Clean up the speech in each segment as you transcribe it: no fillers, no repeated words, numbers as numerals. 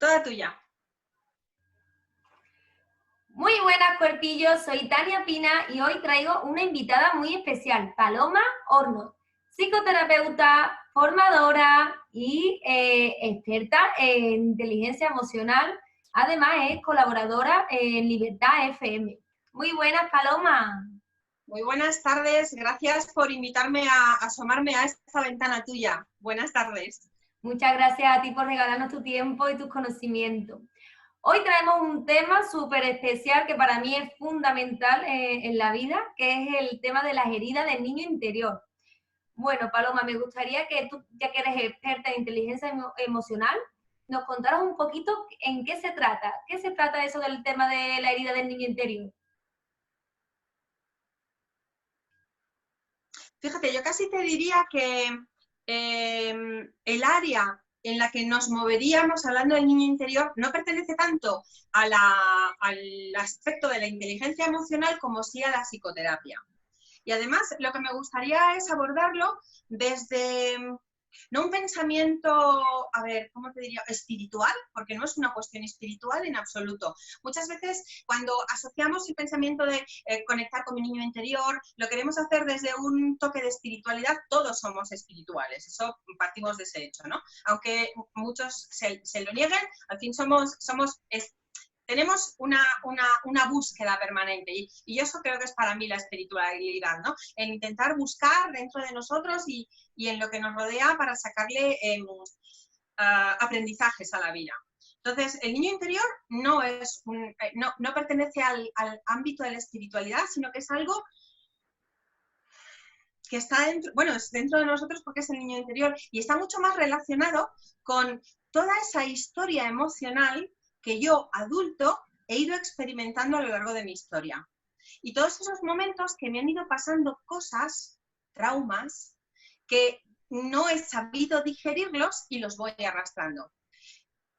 Toda tuya. Muy buenas, cuerpillos, soy Tania Pina y hoy traigo una invitada muy especial, Paloma Hornos, psicoterapeuta, formadora y experta en inteligencia emocional. Además es colaboradora en Libertad FM. Muy buenas, Paloma. Muy buenas tardes, gracias por invitarme a asomarme a esta ventana tuya. Buenas tardes. Muchas gracias a ti por regalarnos tu tiempo y tus conocimientos. Hoy traemos un tema súper especial que para mí es fundamental en la vida, que es el tema de las heridas del niño interior. Bueno, Paloma, me gustaría que tú, ya que eres experta en inteligencia emocional, nos contaras un poquito en qué se trata. ¿Qué se trata eso del tema de la herida del niño interior? Fíjate, yo casi te diría que el área en la que nos moveríamos hablando del niño interior no pertenece tanto al aspecto de la inteligencia emocional como sí a la psicoterapia. Y además lo que me gustaría es abordarlo desde no un pensamiento, a ver, ¿cómo te diría? Espiritual, porque no es una cuestión espiritual en absoluto. Muchas veces cuando asociamos el pensamiento de conectar con mi niño interior, lo queremos hacer desde un toque de espiritualidad. Todos somos espirituales, eso partimos de ese hecho, ¿no? Aunque muchos se lo nieguen, al fin tenemos una búsqueda permanente y eso creo que es para mí la espiritualidad, ¿no? El intentar buscar dentro de nosotros y en lo que nos rodea para sacarle aprendizajes a la vida. Entonces, el niño interior no pertenece al ámbito de la espiritualidad, sino que es algo que está dentro, bueno, es dentro de nosotros porque es el niño interior y está mucho más relacionado con toda esa historia emocional que yo, adulto, he ido experimentando a lo largo de mi historia. Y todos esos momentos que me han ido pasando cosas, traumas, que no he sabido digerirlos y los voy arrastrando.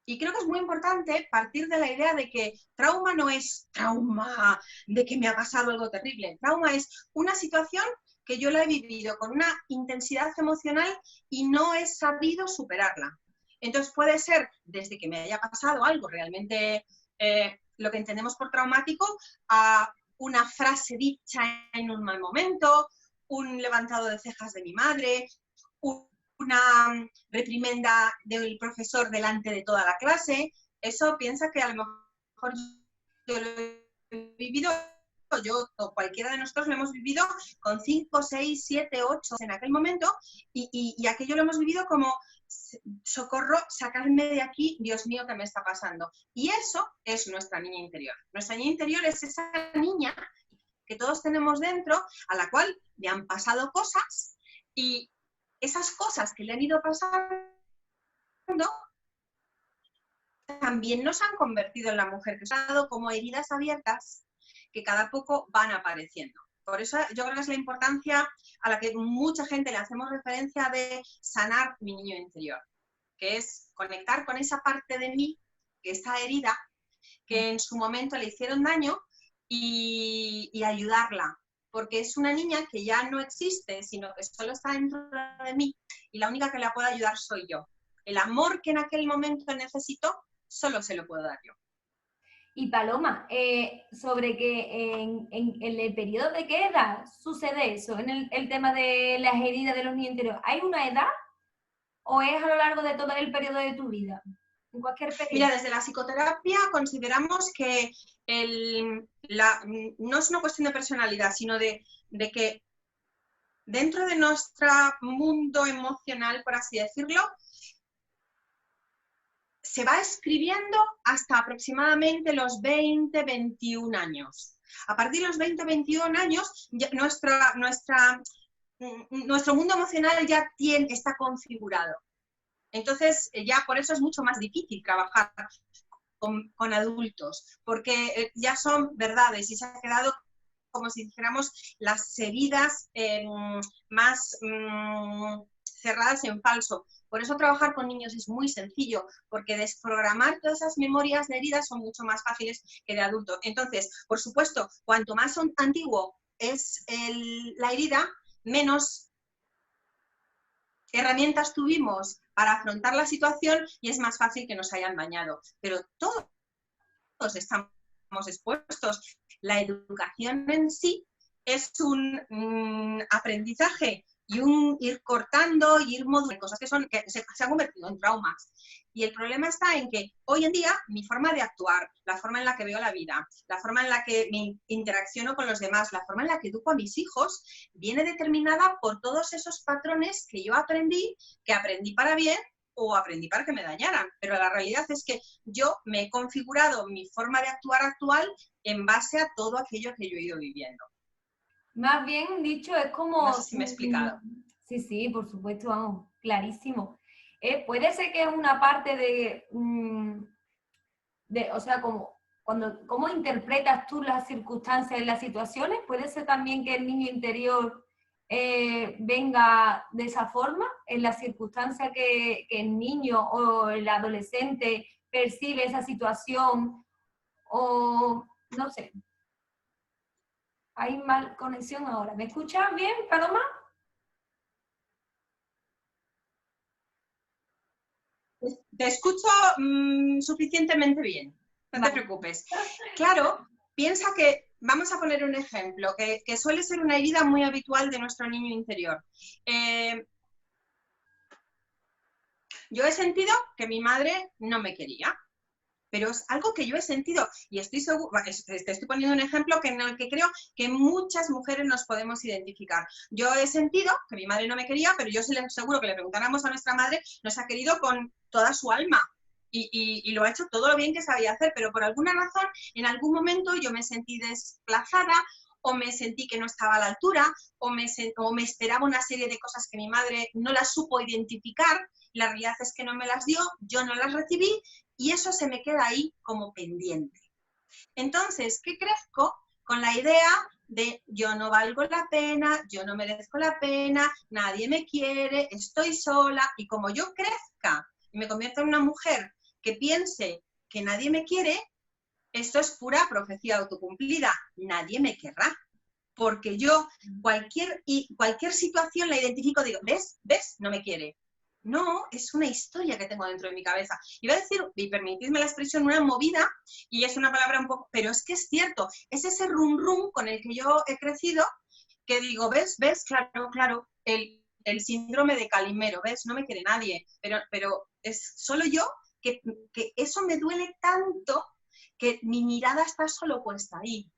Y creo que es muy importante partir de la idea de que trauma no es trauma de que me ha pasado algo terrible. Trauma es una situación que yo la he vivido con una intensidad emocional y no he sabido superarla. Entonces puede ser desde que me haya pasado algo realmente, lo que entendemos por traumático, a una frase dicha en un mal momento, un levantado de cejas de mi madre, una reprimenda del profesor delante de toda la clase. Eso piensa que a lo mejor yo lo he vivido, yo o cualquiera de nosotros lo hemos vivido con 5, 6, 7, 8 en aquel momento y aquello lo hemos vivido como socorro, sacadme de aquí, Dios mío, ¿qué me está pasando? Y eso es nuestra niña interior. Nuestra niña interior es esa niña que todos tenemos dentro, a la cual le han pasado cosas y esas cosas que le han ido pasando también nos han convertido en la mujer que ha dado como heridas abiertas que cada poco van apareciendo. Por eso yo creo que es la importancia a la que mucha gente le hacemos referencia de sanar mi niño interior, que es conectar con esa parte de mí que está herida, que en su momento le hicieron daño y ayudarla, porque es una niña que ya no existe, sino que solo está dentro de mí y la única que la puede ayudar soy yo. El amor que en aquel momento necesito, solo se lo puedo dar yo. Y Paloma, sobre que en el periodo de qué edad sucede eso, en el tema de las heridas de los niños interiores. ¿Hay una edad o es a lo largo de todo el periodo de tu vida? En cualquier periodo. Mira, desde la psicoterapia consideramos que no es una cuestión de personalidad, sino de que dentro de nuestro mundo emocional, por así decirlo, se va escribiendo hasta aproximadamente los 20, 21 años. A partir de los 20, 21 años, nuestro mundo emocional ya está configurado. Entonces, ya por eso es mucho más difícil trabajar con adultos, porque ya son verdades y se ha quedado, como si dijéramos, las heridas más cerradas en falso. Por eso trabajar con niños es muy sencillo, porque desprogramar todas esas memorias de heridas son mucho más fáciles que de adulto. Entonces, por supuesto, cuanto más antiguo es la herida, menos herramientas tuvimos para afrontar la situación y es más fácil que nos hayan dañado. Pero todos estamos expuestos. La educación en sí es un aprendizaje y un ir cortando y ir modulando cosas que se han convertido en traumas. Y el problema está en que hoy en día mi forma de actuar, la forma en la que veo la vida, la forma en la que me interacciono con los demás, la forma en la que educo a mis hijos, viene determinada por todos esos patrones que yo aprendí, para bien o aprendí para que me dañaran. Pero la realidad es que yo me he configurado mi forma de actuar actual en base a todo aquello que yo he ido viviendo. Más bien dicho, es como... No sé si me he explicado. Sí, sí, por supuesto, vamos, clarísimo. Puede ser que es una parte o sea, ¿cómo interpretas tú las circunstancias y las situaciones? Puede ser también que el niño interior venga de esa forma, en la circunstancia que el niño o el adolescente percibe esa situación, o no sé. Hay mal conexión ahora. ¿Me escuchas bien, Paloma? Te escucho suficientemente bien, no te preocupes. Claro, piensa que, vamos a poner un ejemplo, que suele ser una herida muy habitual de nuestro niño interior. Yo he sentido que mi madre no me quería, pero es algo que yo he sentido y estoy segura, te estoy poniendo un ejemplo en el que creo que muchas mujeres nos podemos identificar. Yo he sentido que mi madre no me quería, pero yo seguro que le preguntáramos a nuestra madre, nos ha querido con toda su alma y lo ha hecho todo lo bien que sabía hacer, pero por alguna razón, en algún momento yo me sentí desplazada o me sentí que no estaba a la altura o me esperaba una serie de cosas que mi madre no las supo identificar. La realidad es que no me las dio, yo no las recibí y eso se me queda ahí como pendiente. Entonces, ¿qué crezco? Con la idea de yo no valgo la pena, yo no merezco la pena, nadie me quiere, estoy sola, y como yo crezca y me convierta en una mujer que piense que nadie me quiere, esto es pura profecía autocumplida, nadie me querrá. Porque yo cualquier situación la identifico, digo, ¿ves? No me quiere. No, es una historia que tengo dentro de mi cabeza. Iba a decir, y permitidme la expresión, una movida, y es una palabra un poco, pero es que es cierto, es ese rum rum con el que yo he crecido, que digo, ¿ves? Claro, el síndrome de Calimero, ¿ves? No me quiere nadie, pero es solo yo que eso me duele tanto que mi mirada está solo puesta ahí.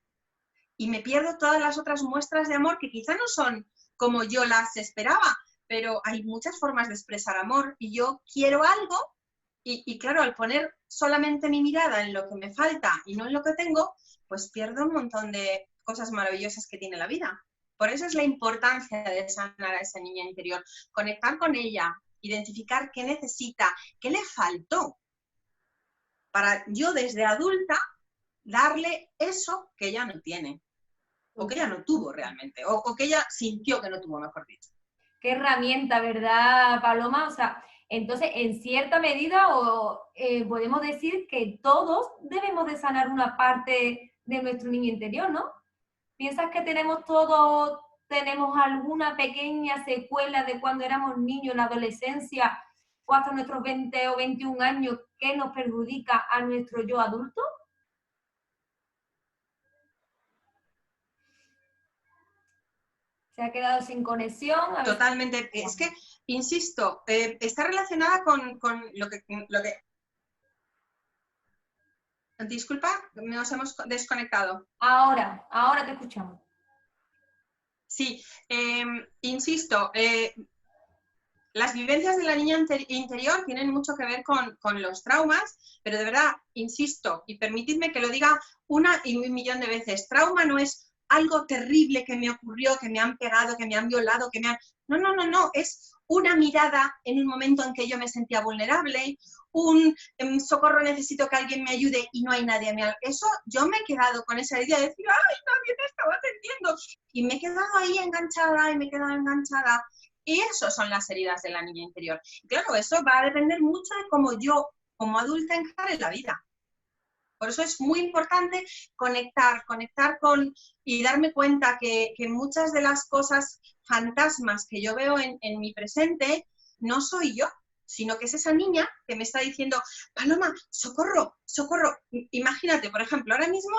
Y me pierdo todas las otras muestras de amor que quizá no son como yo las esperaba, pero hay muchas formas de expresar amor y yo quiero algo y claro, al poner solamente mi mirada en lo que me falta y no en lo que tengo, pues pierdo un montón de cosas maravillosas que tiene la vida. Por eso es la importancia de sanar a esa niña interior, conectar con ella, identificar qué necesita, qué le faltó, para yo desde adulta darle eso que ella no tiene, o que ella no tuvo realmente, o que ella sintió que no tuvo, mejor dicho. Qué herramienta, ¿verdad, Paloma? O sea, entonces, en cierta medida, podemos decir que todos debemos de sanar una parte de nuestro niño interior, ¿no? ¿Piensas que tenemos alguna pequeña secuela de cuando éramos niños en la adolescencia o hasta nuestros 20 o 21 años que nos perjudica a nuestro yo adulto? Se ha quedado sin conexión. Totalmente. Es que, insisto, está relacionada con lo que... Disculpa, nos hemos desconectado. Ahora te escuchamos. Sí, insisto, las vivencias de la niña interior tienen mucho que ver con los traumas, pero de verdad, insisto, y permitidme que lo diga una y un millón de veces, trauma no es algo terrible que me ocurrió, que me han pegado, que me han violado, que me han... No, es una mirada en un momento en que yo me sentía vulnerable, un socorro, necesito que alguien me ayude y no hay nadie a mi alrededor. Eso, yo me he quedado con esa idea de decir, ¡ay, nadie me estaba atendiendo! Y me he quedado ahí enganchada y me he quedado enganchada. Y eso son las heridas de la niña interior. Y claro, eso va a depender mucho de cómo yo, como adulta, encare la vida. Por eso es muy importante conectar con y darme cuenta que muchas de las cosas fantasmas que yo veo en mi presente no soy yo, sino que es esa niña que me está diciendo, Paloma, socorro, socorro. Imagínate, por ejemplo, ahora mismo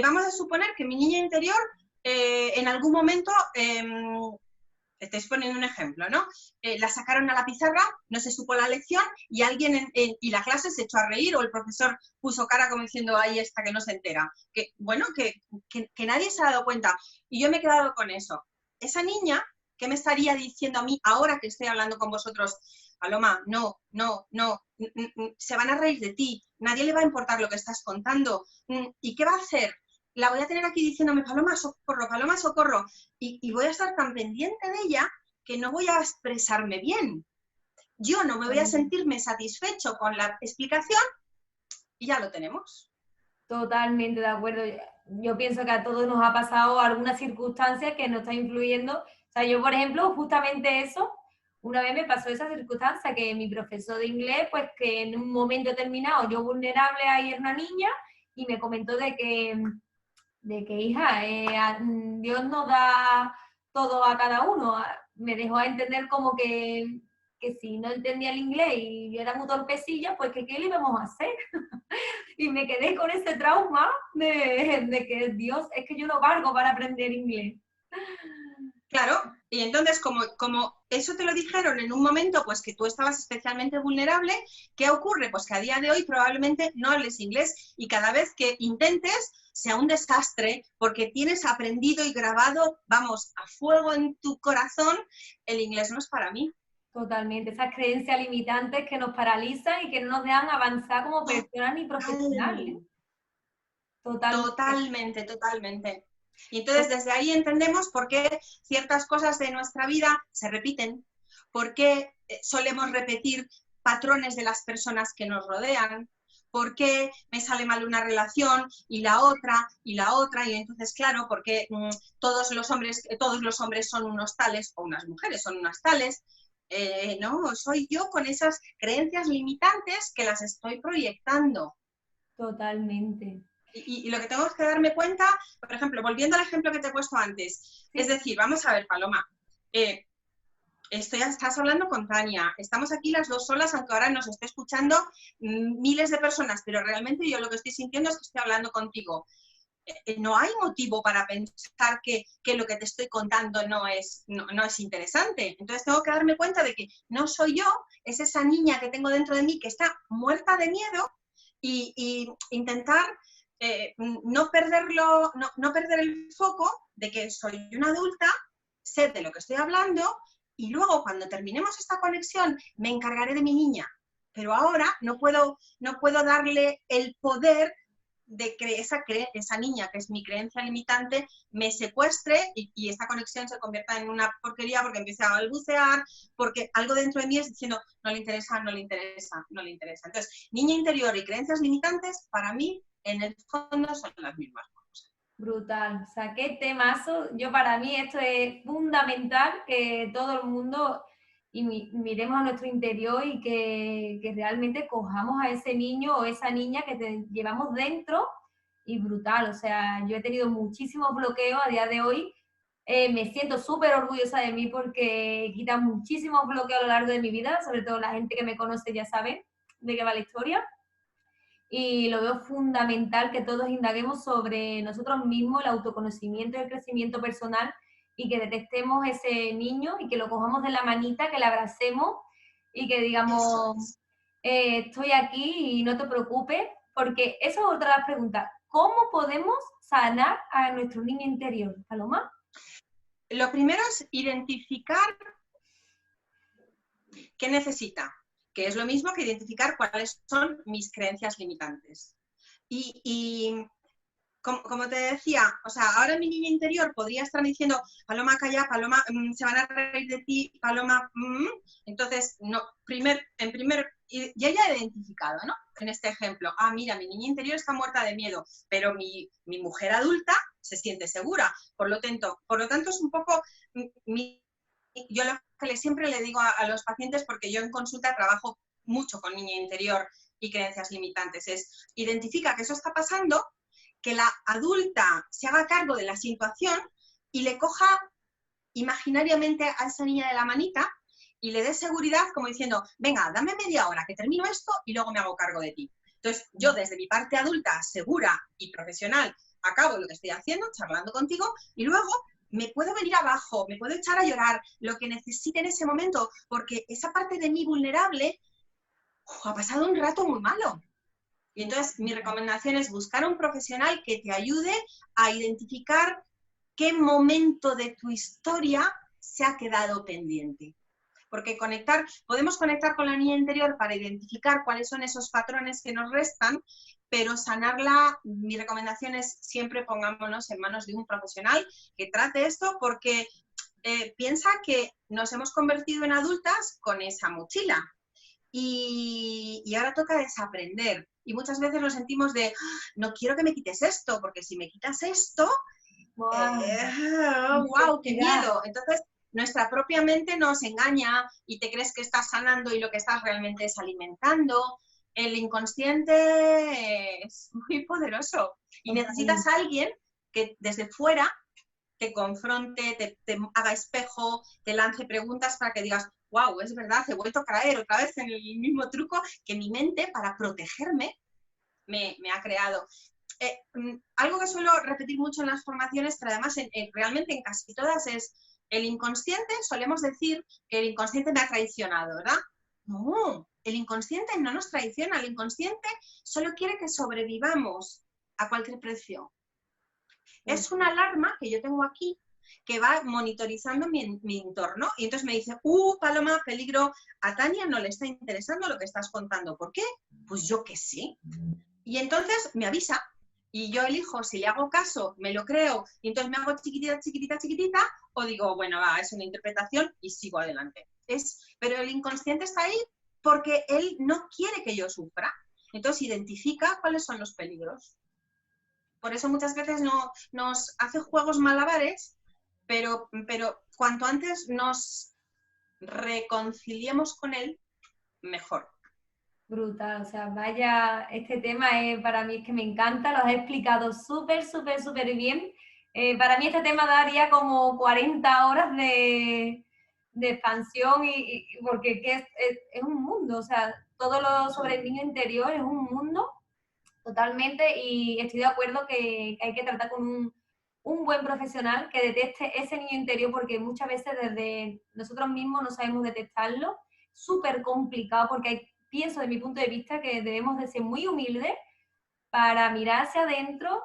vamos a suponer que mi niña interior en algún momento, te estoy poniendo un ejemplo, ¿no? La sacaron a la pizarra, no se supo la lección y alguien y la clase se echó a reír o el profesor puso cara como diciendo, ahí está, que no se entera. Que, bueno, que nadie se ha dado cuenta. Y yo me he quedado con eso. Esa niña, ¿qué me estaría diciendo a mí ahora que estoy hablando con vosotros? Paloma, no, no, no, se van a reír de ti, nadie le va a importar lo que estás contando. ¿Y qué va a hacer? La voy a tener aquí diciéndome, Paloma, socorro, Paloma, socorro. Y voy a estar tan pendiente de ella que no voy a expresarme bien. Yo no me voy a sentirme satisfecho con la explicación y ya lo tenemos. Totalmente de acuerdo. Yo pienso que a todos nos ha pasado alguna circunstancia que nos está influyendo. O sea, yo, por ejemplo, justamente eso, una vez me pasó esa circunstancia que mi profesor de inglés, pues que en un momento determinado, yo vulnerable, ahí era una niña, y me comentó de que hija, Dios nos da todo a cada uno. Me dejó a entender como que si no entendía el inglés y yo era muy torpecilla, pues que qué le íbamos a hacer. Y me quedé con ese trauma de que Dios, es que yo no valgo para aprender inglés. Claro, y entonces como eso te lo dijeron en un momento pues que tú estabas especialmente vulnerable, ¿qué ocurre? Pues que a día de hoy probablemente no hables inglés y cada vez que intentes sea un desastre porque tienes aprendido y grabado, vamos, a fuego en tu corazón, el inglés no es para mí. Totalmente, esas creencias limitantes que nos paralizan y que no nos dejan avanzar como personas ni profesionales. Totalmente, totalmente. Y entonces desde ahí entendemos por qué ciertas cosas de nuestra vida se repiten, por qué solemos repetir patrones de las personas que nos rodean, por qué me sale mal una relación y la otra, y entonces claro, porque todos los hombres son unos tales o unas mujeres son unas tales. No, soy yo con esas creencias limitantes que las estoy proyectando. Totalmente. Y lo que tengo que darme cuenta, por ejemplo, volviendo al ejemplo que te he puesto antes, sí. Es decir, vamos a ver, Paloma, estás hablando con Tania, estamos aquí las dos solas, aunque ahora nos esté escuchando miles de personas, pero realmente yo lo que estoy sintiendo es que estoy hablando contigo. No hay motivo para pensar que lo que te estoy contando no es interesante. Entonces tengo que darme cuenta de que no soy yo, es esa niña que tengo dentro de mí que está muerta de miedo y intentar no perder el foco de que soy una adulta, sé de lo que estoy hablando y luego cuando terminemos esta conexión me encargaré de mi niña. Pero ahora no puedo darle el poder de que esa niña, que es mi creencia limitante, me secuestre y esta conexión se convierta en una porquería porque empiece a balbucear, porque algo dentro de mí es diciendo, no le interesa, no le interesa, no le interesa. Entonces, niña interior y creencias limitantes, para mí, en el fondo son las mismas cosas. Brutal. O sea, qué temazo. Para mí esto es fundamental que todo el mundo miremos a nuestro interior y que realmente cojamos a ese niño o esa niña que llevamos dentro y brutal. O sea, yo he tenido muchísimos bloqueos a día de hoy. Me siento súper orgullosa de mí porque he quitado muchísimos bloqueos a lo largo de mi vida, sobre todo la gente que me conoce ya sabe de qué va la historia. Y lo veo fundamental que todos indaguemos sobre nosotros mismos, el autoconocimiento y el crecimiento personal y que detectemos ese niño y que lo cojamos de la manita, que le abracemos y que digamos, estoy aquí y no te preocupes, porque eso es otra de las preguntas. ¿Cómo podemos sanar a nuestro niño interior, Paloma? Lo primero es identificar qué necesita, que es lo mismo que identificar cuáles son mis creencias limitantes. Y como te decía, o sea, ahora mi niña interior podría estar diciendo, Paloma, calla, Paloma, se van a reír de ti, Paloma, entonces, no, ya he identificado, ¿no? En este ejemplo, mira, mi niña interior está muerta de miedo, pero mi mujer adulta se siente segura, por lo tanto es un poco, yo lo que siempre le digo a los pacientes, porque yo en consulta trabajo mucho con niña interior y creencias limitantes, es identifica que eso está pasando, que la adulta se haga cargo de la situación y le coja imaginariamente a esa niña de la manita y le dé seguridad como diciendo, venga, dame media hora que termino esto y luego me hago cargo de ti. Entonces, yo desde mi parte adulta, segura y profesional, acabo lo que estoy haciendo, charlando contigo, y luego me puedo venir abajo, me puedo echar a llorar, lo que necesite en ese momento, porque esa parte de mí vulnerable ha pasado un rato muy malo. Y entonces mi recomendación es buscar a un profesional que te ayude a identificar qué momento de tu historia se ha quedado pendiente. Porque podemos conectar con la niña interior para identificar cuáles son esos patrones que nos restan, pero sanarla, mi recomendación es siempre pongámonos en manos de un profesional que trate esto, porque piensa que nos hemos convertido en adultas con esa mochila y ahora toca desaprender. Y muchas veces nos sentimos de, no quiero que me quites esto, porque si me quitas esto, wow, qué miedo. Entonces, nuestra propia mente nos engaña y te crees que estás sanando y lo que estás realmente es alimentando. El inconsciente es muy poderoso y necesitas a alguien que desde fuera te confronte, te haga espejo, te lance preguntas para que digas, wow, es verdad, he vuelto a caer otra vez en el mismo truco que mi mente, para protegerme, me ha creado. Algo que suelo repetir mucho en las formaciones, pero además realmente en casi todas, es el inconsciente. Solemos decir que el inconsciente me ha traicionado, ¿verdad? No, el inconsciente no nos traiciona, el inconsciente solo quiere que sobrevivamos a cualquier precio. Es una alarma que yo tengo aquí que va monitorizando mi entorno y entonces me dice, Paloma, peligro, a Tania no le está interesando lo que estás contando. ¿Por qué? Pues yo qué sé. Y entonces me avisa y yo elijo si le hago caso, me lo creo y entonces me hago chiquitita, chiquitita, chiquitita, o digo, bueno, va, es una interpretación y sigo adelante. Pero el inconsciente está ahí porque él no quiere que yo sufra. Entonces identifica cuáles son los peligros. Por eso muchas veces nos hace juegos malabares, pero cuanto antes nos reconciliemos con él, mejor. Brutal, o sea, vaya, este tema para mí es que me encanta, lo has explicado súper, súper, súper bien. Para mí este tema daría como 40 horas de expansión porque es un mundo, o sea, todo lo sobre el niño interior es un mundo totalmente, y estoy de acuerdo que hay que tratar con un buen profesional que detecte ese niño interior, porque muchas veces desde nosotros mismos no sabemos detectarlo. Súper complicado, porque pienso, de mi punto de vista, que debemos de ser muy humildes para mirar hacia adentro,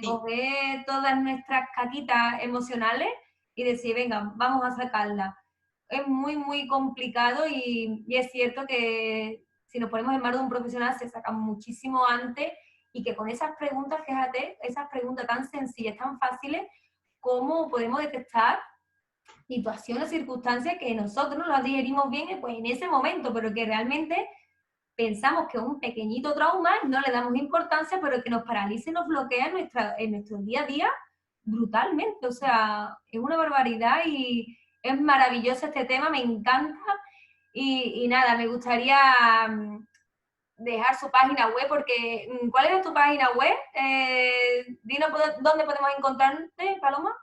coger todas nuestras caquitas emocionales y decir, venga, vamos a sacarla. Es muy, muy complicado y es cierto que si nos ponemos en manos de un profesional se saca muchísimo antes, y que con esas preguntas, fíjate, esas preguntas tan sencillas, tan fáciles, cómo podemos detectar situaciones, circunstancias que nosotros no las digerimos bien pues, en ese momento, pero que realmente pensamos que es un pequeñito trauma, no le damos importancia, pero que nos paraliza y nos bloquea en nuestro día a día brutalmente. O sea, es una barbaridad y es maravilloso este tema, me encanta. Y nada, me gustaría dejar su página web, porque ¿cuál es tu página web? Dinos dónde podemos encontrarte, Paloma.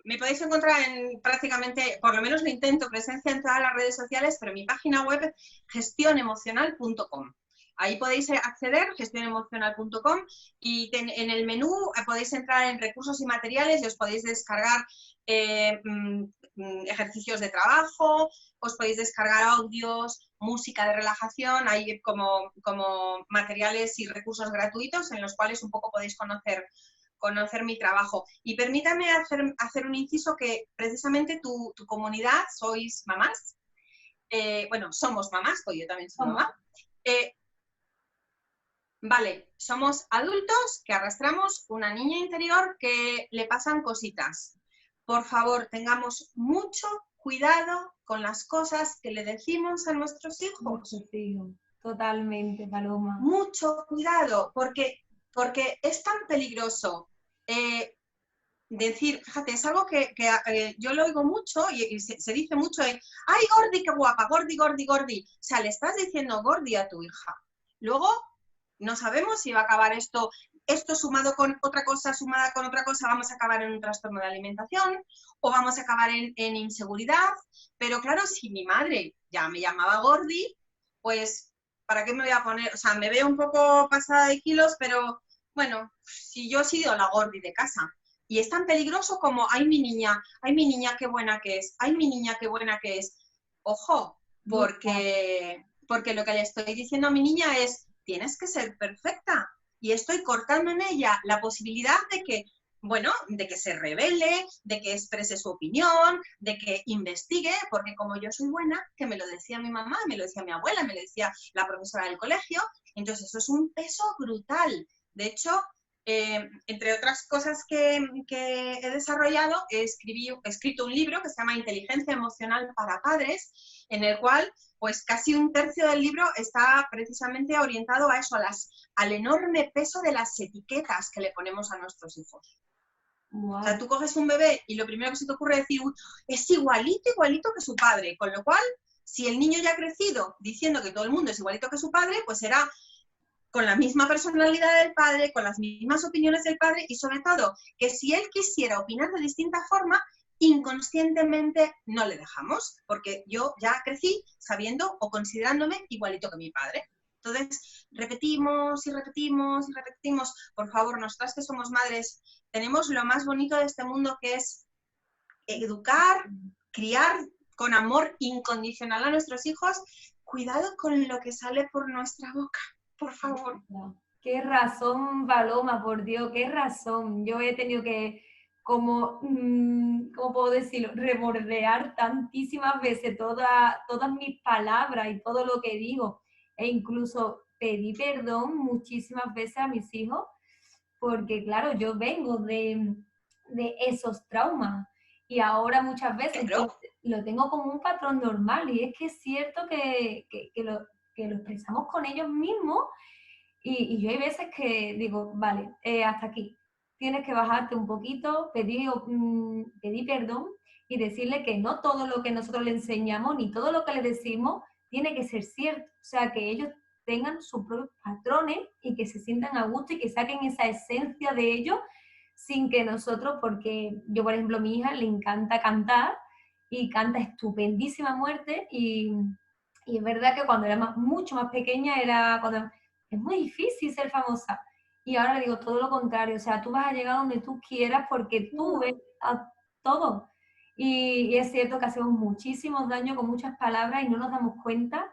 Me podéis encontrar en prácticamente, por lo menos lo intento, presencia en todas las redes sociales, pero mi página web es gestionemocional.com. Ahí podéis acceder, gestionemocional.com, y en el menú podéis entrar en recursos y materiales y os podéis descargar ejercicios de trabajo, os podéis descargar audios, música de relajación, hay como materiales y recursos gratuitos en los cuales un poco podéis conocer mi trabajo. Y permítame hacer un inciso, que precisamente tu comunidad sois mamás, bueno, somos mamás, pues yo también soy mamá. Vale, somos adultos que arrastramos una niña interior que le pasan cositas. Por favor, tengamos mucho cuidado con las cosas que le decimos a nuestros hijos. Totalmente, Paloma. Mucho cuidado, porque es tan peligroso decir, fíjate, es algo que yo lo oigo mucho y se dice mucho, ¡ay, Gordi, qué guapa! Gordi, Gordi, Gordi. O sea, le estás diciendo Gordi a tu hija. Luego, no sabemos si va a acabar esto esto sumado con otra cosa, sumada con otra cosa, vamos a acabar en un trastorno de alimentación o vamos a acabar en inseguridad. Pero claro, si mi madre ya me llamaba gordi, pues ¿para qué me voy a poner? O sea, me veo un poco pasada de kilos, pero bueno, si yo he sido la gordi de casa. Y es tan peligroso como, ay mi niña, qué buena que es, ay mi niña, qué buena que es. Ojo, porque lo que le estoy diciendo a mi niña es, tienes que ser perfecta. Y estoy cortando en ella la posibilidad de que, bueno, de que se revele, de que exprese su opinión, de que investigue, porque como yo soy buena, que me lo decía mi mamá, me lo decía mi abuela, me lo decía la profesora del colegio, entonces eso es un peso brutal. De hecho, entre otras cosas que he desarrollado, he escrito un libro que se llama Inteligencia Emocional para Padres, en el cual pues casi un tercio del libro está precisamente orientado a eso, al enorme peso de las etiquetas que le ponemos a nuestros hijos. Wow. O sea, tú coges un bebé y lo primero que se te ocurre es decir, es igualito, igualito que su padre, con lo cual, si el niño ya ha crecido diciendo que todo el mundo es igualito que su padre, pues será con la misma personalidad del padre, con las mismas opiniones del padre y sobre todo que si él quisiera opinar de distinta forma, inconscientemente no le dejamos, porque yo ya crecí sabiendo o considerándome igualito que mi padre. Entonces, repetimos y repetimos y repetimos. Por favor, nosotras que somos madres, tenemos lo más bonito de este mundo, que es educar, criar con amor incondicional a nuestros hijos. Cuidado con lo que sale por nuestra boca, por favor. Qué razón, Paloma, por Dios, qué razón. Yo he tenido que, como, ¿cómo puedo decirlo? Rebordear tantísimas veces todas mis palabras y todo lo que digo. E incluso pedí perdón muchísimas veces a mis hijos, porque claro, yo vengo de esos traumas y ahora muchas veces yo lo tengo como un patrón normal y es que es cierto que lo expresamos con ellos mismos. Y yo hay veces que digo, vale, hasta aquí, tienes que bajarte un poquito, pedir perdón y decirle que no todo lo que nosotros le enseñamos ni todo lo que le decimos tiene que ser cierto. O sea, que ellos tengan sus propios patrones y que se sientan a gusto y que saquen esa esencia de ellos sin que nosotros, porque yo, por ejemplo, a mi hija le encanta cantar y canta estupendísima muerte y es verdad que cuando era mucho más pequeña era cuando es muy difícil ser famosa. Y ahora le digo todo lo contrario, o sea, tú vas a llegar donde tú quieras porque tú ves a todo. Y es cierto que hacemos muchísimos daños con muchas palabras y no nos damos cuenta,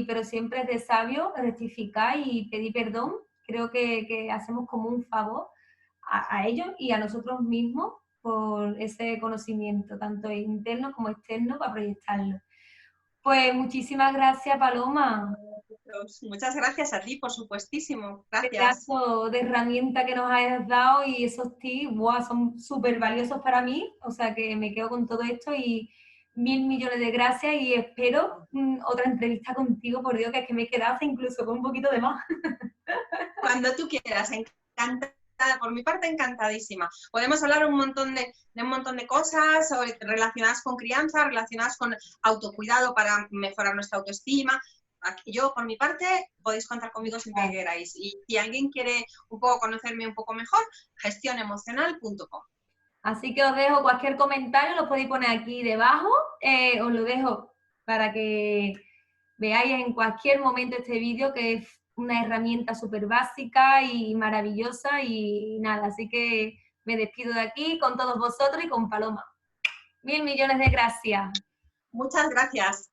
pero siempre es de sabio rectificar y pedir perdón. Creo que hacemos como un favor a ellos y a nosotros mismos por ese conocimiento, tanto interno como externo, para proyectarlo. Pues muchísimas gracias, Paloma. Muchas gracias a ti, por supuestísimo. Gracias. Pedazo de herramienta que nos has dado y esos tips, wow, son súper valiosos para mí. O sea que me quedo con todo esto y 1000 millones de gracias y espero otra entrevista contigo, por Dios, que es que me quedaste incluso con un poquito de más. Cuando tú quieras, encantada. Por mi parte, encantadísima. Podemos hablar un montón de cosas relacionadas con crianza, relacionadas con autocuidado para mejorar nuestra autoestima. Yo, por mi parte, podéis contar conmigo siempre que queráis. Y si alguien quiere un poco conocerme un poco mejor, gestionemocional.com. Así que os dejo cualquier comentario, lo podéis poner aquí debajo. Os lo dejo para que veáis en cualquier momento este vídeo, que es una herramienta súper básica y maravillosa y nada. Así que me despido de aquí con todos vosotros y con Paloma. 1000 millones de gracias. Muchas gracias.